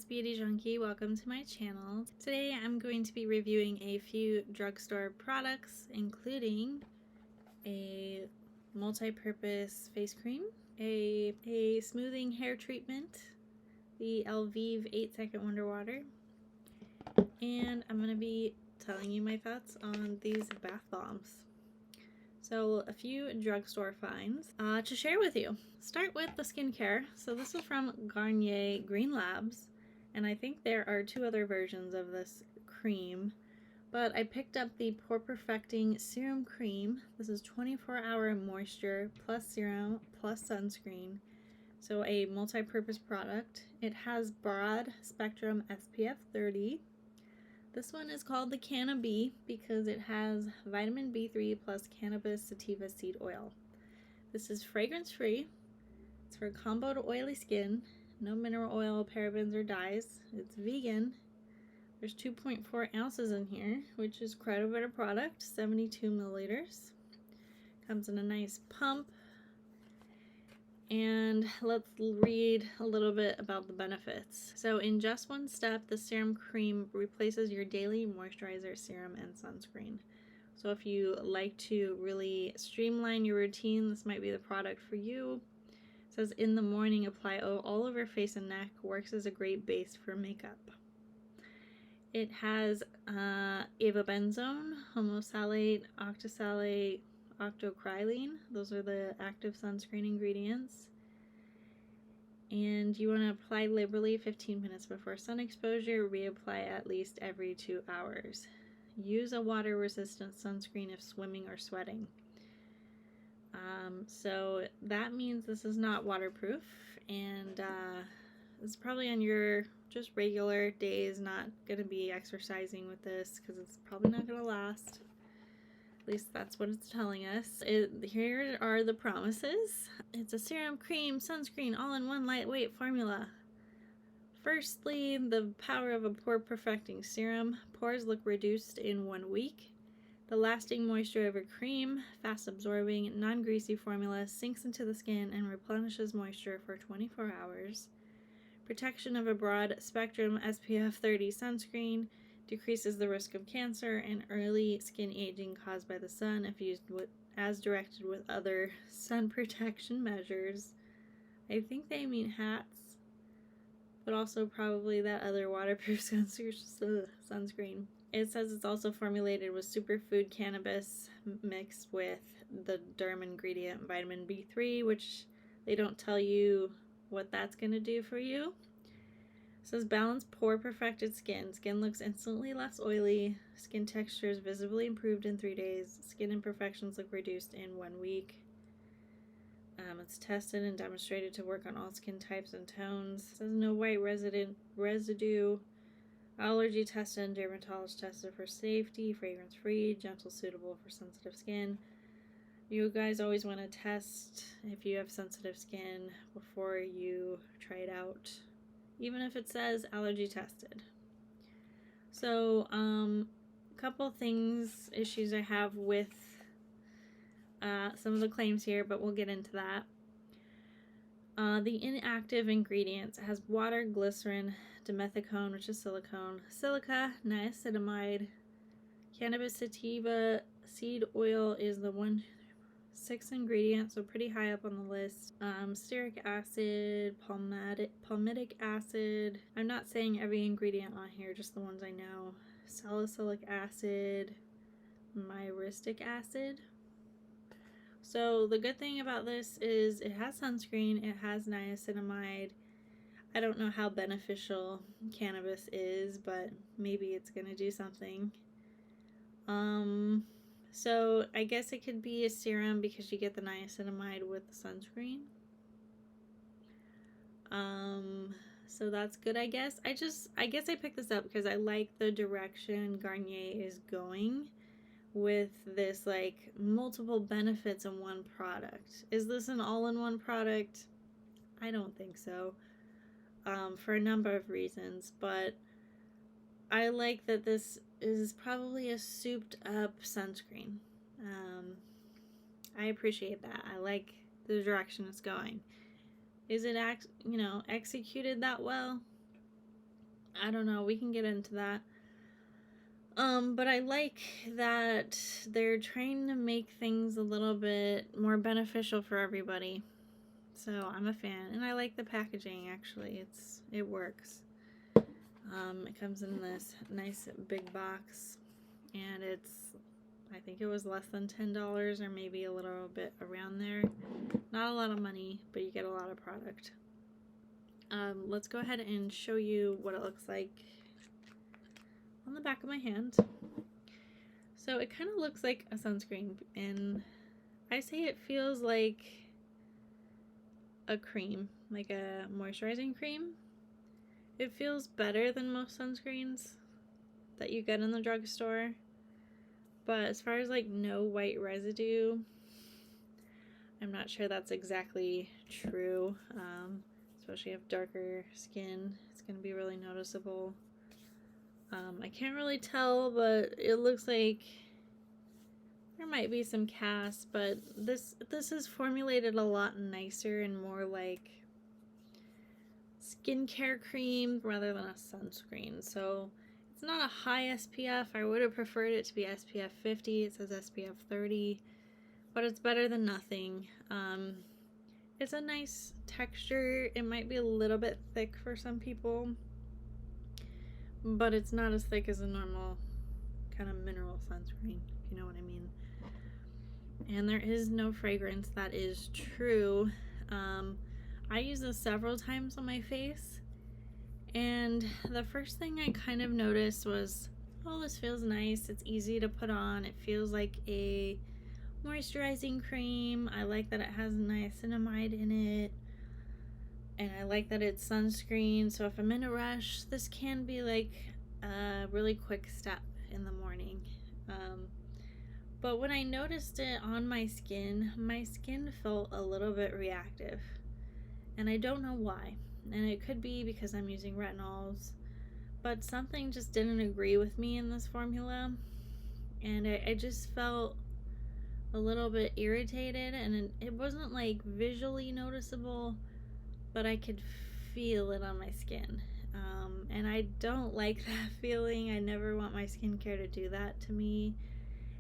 Beauty Junkie, welcome to my channel. Today I'm going to be reviewing a few drugstore products, including a multi-purpose face cream, a smoothing hair treatment, the Elvive 8-second Wonder Water, and I'm going to be telling you my thoughts on these bath bombs. So a few drugstore finds to share with you. Start with the skincare. So this is from Garnier Green Labs, and I think there are two other versions of this cream, but I picked up the Pore Perfecting Serum Cream. This is 24-hour moisture plus serum plus sunscreen. So a multi-purpose product. It has broad spectrum SPF 30. This one is called the Canna B because it has vitamin B3 plus cannabis sativa seed oil. This is fragrance free. It's for combo to oily skin. No mineral oil, parabens, or dyes. It's vegan. There's 2.4 ounces in here, which is quite a bit of product. 72 milliliters. Comes in a nice pump. And let's read a little bit about the benefits. So in just one step, the serum cream replaces your daily moisturizer, serum, and sunscreen. So if you like to really streamline your routine, this might be the product for you. It says in the morning, apply all over face and neck. Works as a great base for makeup. It has avobenzone, homosalate, octosalate, octocrylene. Those are the active sunscreen ingredients. And you want to apply liberally 15 minutes before sun exposure. Reapply at least every 2 hours. Use a water-resistant sunscreen if swimming or sweating. So that means this is not waterproof, and it's probably on your just regular days, not going to be exercising with this because it's probably not going to last. At least that's what it's telling us. Here are the promises. It's a serum, cream, sunscreen, all-in-one lightweight formula. Firstly, the power of a pore perfecting serum. Pores look reduced in 1 week. The lasting moisture of a cream, fast absorbing, non-greasy formula sinks into the skin and replenishes moisture for 24 hours. Protection of a broad spectrum SPF 30 sunscreen. Decreases the risk of cancer and early skin aging caused by the sun if used as directed with other sun protection measures. I think they mean hats, but also probably that other waterproof sunscreen. It says it's also formulated with superfood cannabis mixed with the derm ingredient vitamin B3, which they don't tell you what that's going to do for you. It says balanced pore perfected skin. Skin looks instantly less oily. Skin texture is visibly improved in 3 days. Skin imperfections look reduced in 1 week. It's tested and demonstrated to work on all skin types and tones. It says no white residue. Allergy tested and dermatologist tested for safety. Fragrance free. Gentle, suitable for sensitive skin. You guys always want to test if you have sensitive skin before you try it out, even if it says allergy tested. So, couple things, issues I have with some of the claims here, but we'll get into that. The inactive ingredients, it has water, glycerin, dimethicone, which is silicone, silica, niacinamide, cannabis sativa seed oil is the 6 ingredients, so pretty high up on the list. Stearic acid, palmitic acid. I'm not saying every ingredient on here, just the ones I know. Salicylic acid, myristic acid. So the good thing about this is it has sunscreen, it has niacinamide. I don't know how beneficial cannabis is, but maybe it's gonna do something. So I guess it could be a serum because you get the niacinamide with the sunscreen. So that's good, I guess. I guess I picked this up because I like the direction Garnier is going with this, like, multiple benefits in one product. Is this an all-in-one product? I don't think so. For a number of reasons, but I like that this is probably a souped up sunscreen. I appreciate that. I like the direction it's going. Is it executed that well? I don't know, we can get into that. But I like that they're trying to make things a little bit more beneficial for everybody. So I'm a fan, and I like the packaging. Actually, it works. It comes in this nice big box, and I think it was less than $10 or maybe a little bit around there. Not a lot of money, but you get a lot of product. Let's go ahead and show you what it looks like on the back of my hand. So it kind of looks like a sunscreen, and I say it feels like a cream, like a moisturizing cream. It feels better than most sunscreens that you get in the drugstore, but as far as like no white residue, I'm not sure that's exactly true. Especially if you have darker skin, it's going to be really noticeable. I can't really tell, but it looks like there might be some cast, but this is formulated a lot nicer and more like skincare cream rather than a sunscreen. So it's not a high SPF. I would have preferred it to be SPF 50. It says SPF 30, but it's better than nothing. It's a nice texture. It might be a little bit thick for some people, but it's not as thick as a normal kind of mineral sunscreen, if you know what I mean. And there is no fragrance. That is true. I use this several times on my face, and the first thing I kind of noticed was, oh, this feels nice. It's easy to put on. It feels like a moisturizing cream. I like that it has niacinamide in it, and I like that it's sunscreen. So if I'm in a rush, this can be like a really quick step in the morning. But when I noticed it on my skin felt a little bit reactive, and I don't know why. And it could be because I'm using retinols, but something just didn't agree with me in this formula, and I just felt a little bit irritated, and it wasn't like visually noticeable, but I could feel it on my skin. And I don't like that feeling. I never want my skincare to do that to me.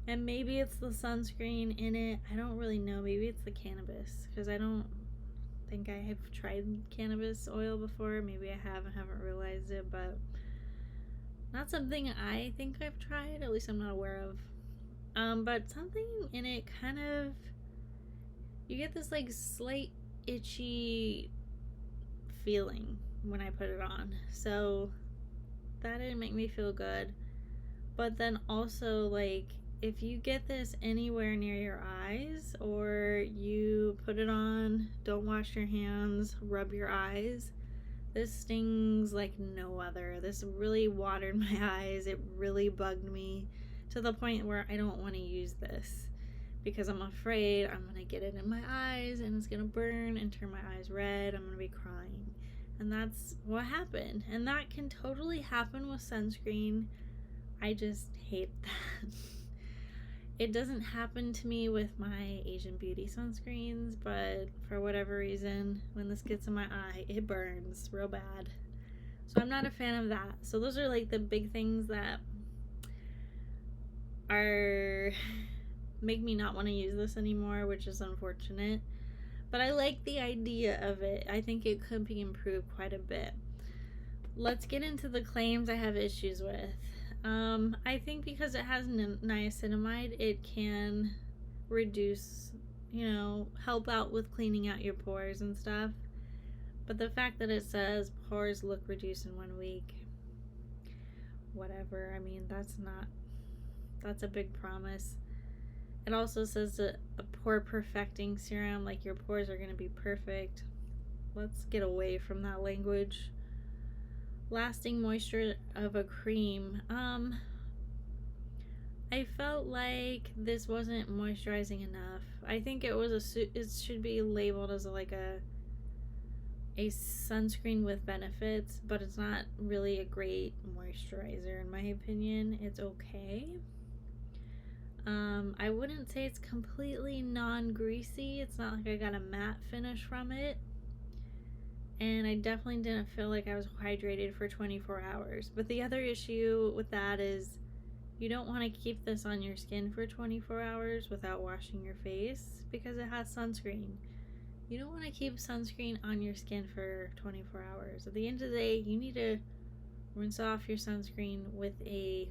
And maybe it's the sunscreen in it. I don't really know. Maybe it's the cannabis, because I don't think I have tried cannabis oil before. Maybe I haven't realized it, but not something I think I've tried. At least I'm not aware of. But something in it kind of, you get this like slight itchy feeling when I put it on. So that didn't make me feel good. But then also, like, if you get this anywhere near your eyes, or you put it on, don't wash your hands, rub your eyes, this stings like no other. This really watered my eyes. It really bugged me to the point where I don't want to use this, because I'm afraid I'm going to get it in my eyes and it's going to burn and turn my eyes red. I'm going to be crying. And that's what happened. And that can totally happen with sunscreen. I just hate that. It doesn't happen to me with my Asian Beauty sunscreens, but for whatever reason, when this gets in my eye, it burns real bad. So I'm not a fan of that. So those are like the big things that make me not want to use this anymore, which is unfortunate. But I like the idea of it. I think it could be improved quite a bit. Let's get into the claims I have issues with. I think because it has niacinamide, it can reduce, help out with cleaning out your pores and stuff. But the fact that it says pores look reduced in 1 week, whatever, I mean, that's a big promise. It also says a pore perfecting serum, like your pores are going to be perfect. Let's get away from that language. Lasting moisture of a cream. I felt like this wasn't moisturizing enough. I think it should be labeled as like a sunscreen with benefits, but it's not really a great moisturizer in my opinion. It's okay. I wouldn't say it's completely non-greasy. It's not like I got a matte finish from it. and I definitely didn't feel like I was hydrated for 24 hours. But the other issue with that is you don't want to keep this on your skin for 24 hours without washing your face because it has sunscreen. You don't want to keep sunscreen on your skin for 24 hours. At the end of the day, you need to rinse off your sunscreen with a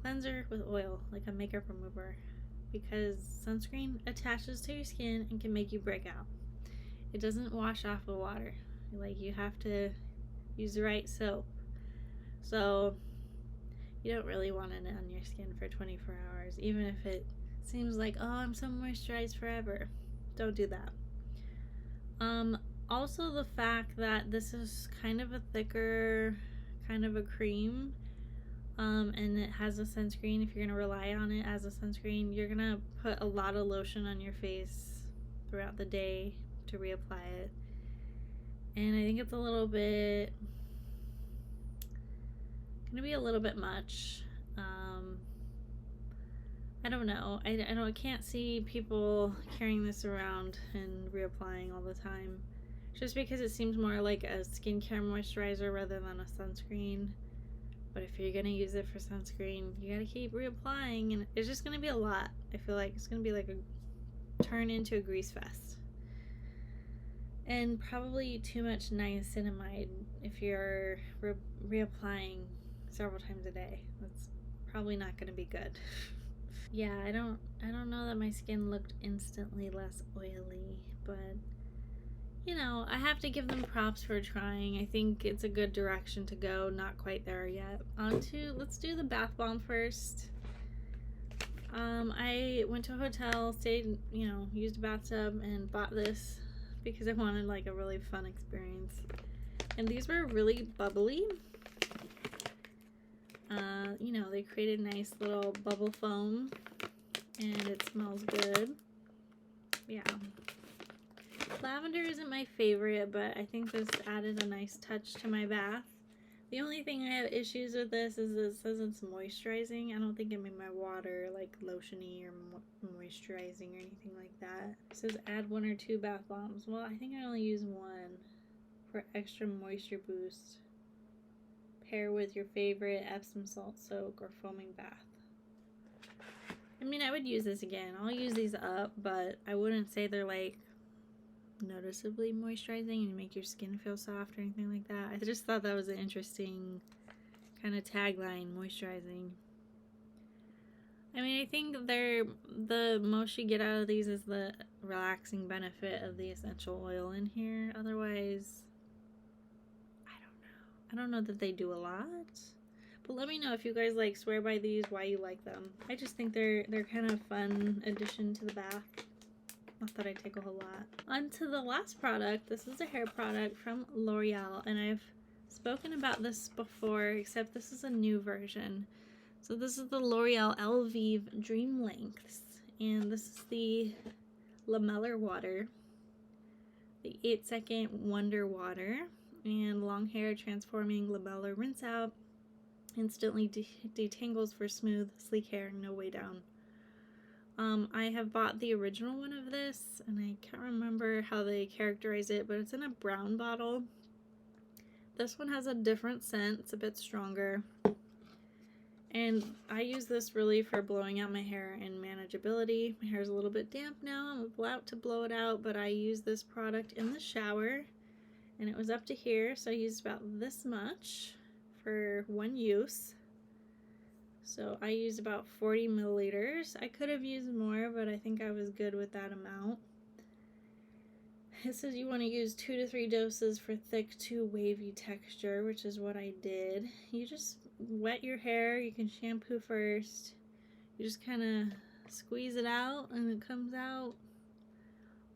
cleanser with oil, like a makeup remover, because sunscreen attaches to your skin and can make you break out. It doesn't wash off with water. Like, you have to use the right soap. So you don't really want it on your skin for 24 hours, even if it seems like, oh, I'm so moisturized forever. Don't do that. Also the fact that this is kind of a thicker, kind of a cream, and it has a sunscreen. If you're gonna rely on it as a sunscreen, you're gonna put a lot of lotion on your face throughout the day to reapply it. And I think it's gonna be a little bit much. I don't know. I can't see people carrying this around and reapplying all the time, just because it seems more like a skincare moisturizer rather than a sunscreen. But if you're gonna use it for sunscreen, you gotta keep reapplying, and it's just gonna be a lot. I feel like it's gonna be like a turn into a grease fest. And probably too much niacinamide if you're reapplying several times a day. That's probably not gonna be good. Yeah, I don't know that my skin looked instantly less oily, but you know, I have to give them props for trying. I think it's a good direction to go. Not quite there yet. Let's do the bath bomb first. I went to a hotel, stayed, used a bathtub, and bought this because I wanted like a really fun experience. And these were really bubbly. They created nice little bubble foam, and it smells good. Yeah. Lavender isn't my favorite, but I think this added a nice touch to my bath. The only thing I have issues with this is it says it's moisturizing. I don't think it made my water like lotiony or moisturizing or anything like that. It says add 1 or 2 bath bombs. Well, I think I only use 1 for extra moisture boost. Pair with your favorite Epsom salt soak or foaming bath. I mean, I would use this again. I'll use these up, but I wouldn't say they're like noticeably moisturizing and make your skin feel soft or anything like that. I just thought that was an interesting kind of tagline, moisturizing. I mean, I think the most you get out of these is the relaxing benefit of the essential oil in here. Otherwise, I don't know that they do a lot. But let me know if you guys like swear by these, why you like them. I just think they're kind of fun addition to the bath. Not that I take a whole lot. On to the last product. This is a hair product from L'Oreal, and I've spoken about this before, except this is a new version. So this is the L'Oreal Elvive Dream lengths, and this is the Lamellar Water, the 8-second Wonder Water, and long hair transforming lamellar rinse out. Instantly detangles for smooth, sleek hair, no way down. I have bought the original one of this, and I can't remember how they characterize it, but it's in a brown bottle. This one has a different scent. It's a bit stronger. And I use this really for blowing out my hair and manageability. My hair is a little bit damp now. I'm about to blow it out, but I use this product in the shower, and it was up to here, so I used about this much for one use. So I used about 40 milliliters. I could have used more, but I think I was good with that amount. It says you want to use 2 to 3 doses for thick to wavy texture, which is what I did. You just wet your hair. You can shampoo first. You just kind of squeeze it out, and it comes out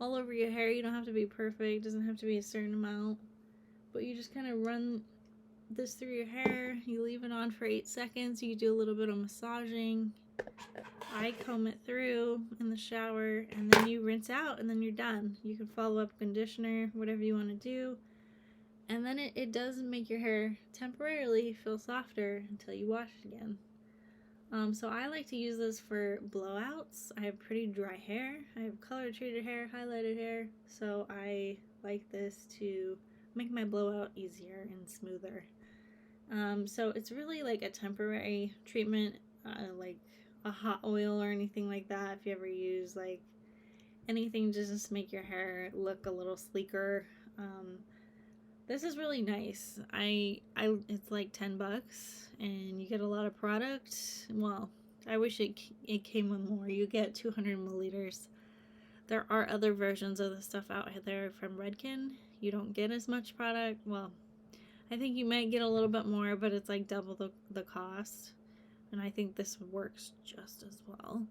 all over your hair. You don't have to be perfect. It doesn't have to be a certain amount. But you just kind of run this through your hair. You leave it on for 8 seconds. You do a little bit of massaging. I comb it through in the shower, and then you rinse out, and then you're done. You can follow up conditioner, whatever you want to do, and then it does make your hair temporarily feel softer until you wash it again. So I like to use this for blowouts. I have pretty dry hair. I have color treated hair, highlighted hair, so I like this to make my blowout easier and smoother. So it's really like a temporary treatment, like a hot oil or anything like that. If you ever use like anything to just make your hair look a little sleeker, this is really nice. It's like $10 and you get a lot of product. Well, I wish it came with more. You get 200 milliliters. There are other versions of the stuff out there from Redken. You don't get as much product. Well, I think you might get a little bit more, but it's like double the cost. And I think this works just as well.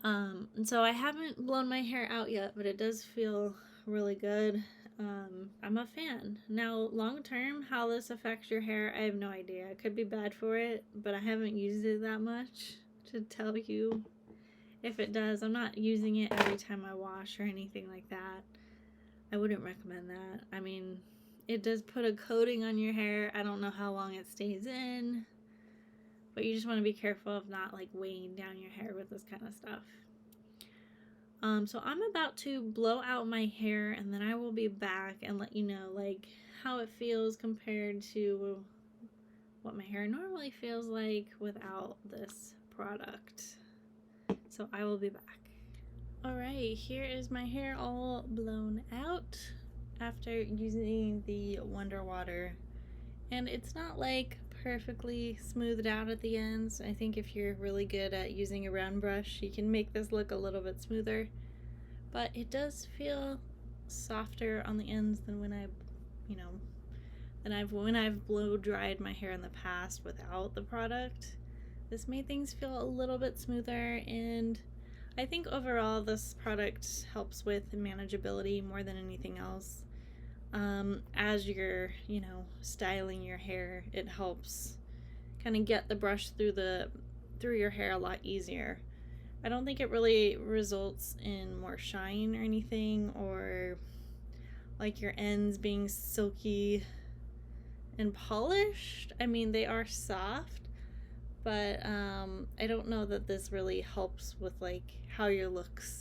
And so I haven't blown my hair out yet, but it does feel really good. I'm a fan. Now, long term, how this affects your hair, I have no idea. It could be bad for it, but I haven't used it that much to tell you if it does. I'm not using it every time I wash or anything like that. I wouldn't recommend that. I mean, it does put a coating on your hair. I don't know how long it stays in, but you just want to be careful of not like weighing down your hair with this kind of stuff. So I'm about to blow out my hair, and then I will be back and let you know like how it feels compared to what my hair normally feels like without this product. So I will be back. Alright, here is my hair all blown out after using the Wonder Water. And it's not like perfectly smoothed out at the ends. I think if you're really good at using a round brush, you can make this look a little bit smoother. But it does feel softer on the ends than when I've blow dried my hair in the past without the product. This made things feel a little bit smoother, and I think overall this product helps with manageability more than anything else. As you're, styling your hair, it helps kind of get the brush through your hair a lot easier. I don't think it really results in more shine or anything, or like your ends being silky and polished. I mean, they are soft, but I don't know that this really helps with like how your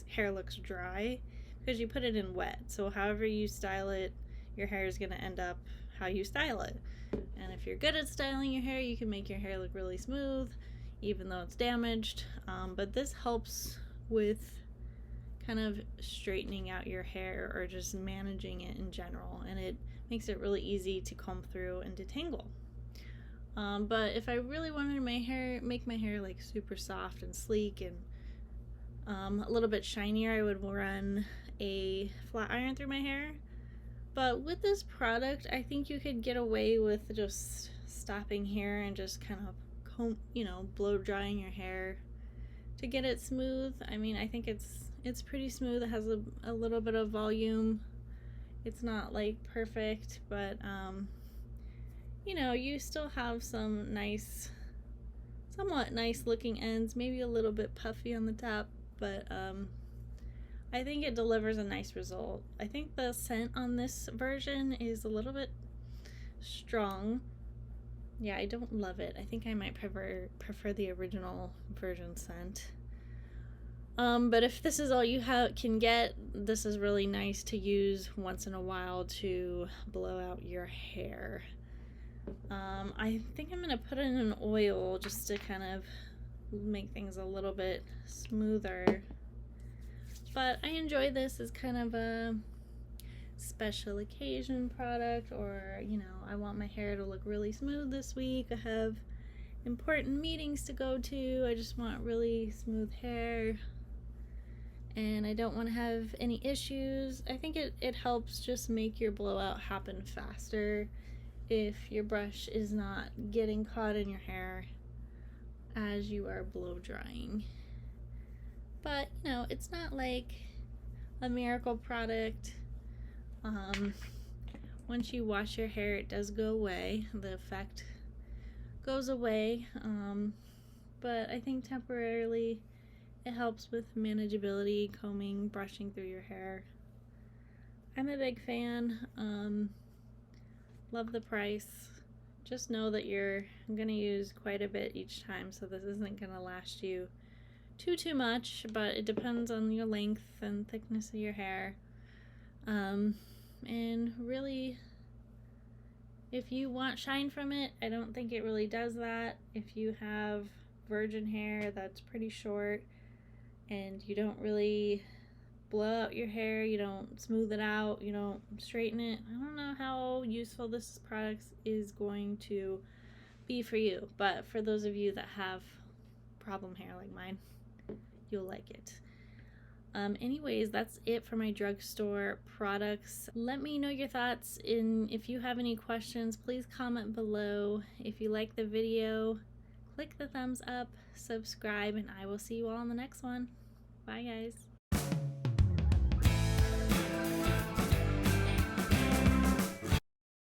hair looks dry, because you put it in wet. So however you style it, your hair is going to end up how you style it. And if you're good at styling your hair, you can make your hair look really smooth even though it's damaged. But this helps with kind of straightening out your hair or just managing it in general, and it makes it really easy to comb through and detangle. But if I really wanted make my hair like super soft and sleek and a little bit shinier, I would run a flat iron through my hair. But with this product, I think you could get away with just stopping here and just kind of blow drying your hair to get it smooth. I mean, I think it's pretty smooth. It has a little bit of volume. It's not like perfect, but you still have some somewhat nice looking ends, maybe a little bit puffy on the top, but I think it delivers a nice result. I think the scent on this version is a little bit strong. Yeah, I don't love it. I think I might prefer the original version scent. But if this is all you can get, this is really nice to use once in a while to blow out your hair. I think I'm gonna put it in an oil just to kind of make things a little bit smoother. But I enjoy this as kind of a special occasion product, or I want my hair to look really smooth this week. I have important meetings to go to. I just want really smooth hair, and I don't want to have any issues. I think it helps just make your blowout happen faster if your brush is not getting caught in your hair as you are blow drying. But it's not like a miracle product. Once you wash your hair, it does go away. The effect goes away. But I think temporarily it helps with manageability, combing, brushing through your hair. I'm a big fan. Love the price. Just know that you're going to use quite a bit each time, so this isn't going to last you too much, but it depends on your length and thickness of your hair. And really, If you want shine from it, I don't think it really does that. If you have virgin hair that's pretty short and you don't really blow out your hair, you don't smooth it out, you don't straighten it, I don't know how useful this product is going to be for you, but for those of you that have problem hair like mine, you'll like it. Anyways, that's it for my drugstore products. Let me know your thoughts, and if you have any questions, please comment below. If you like the video, click the thumbs up, subscribe, and I will see you all in the next one. Bye guys.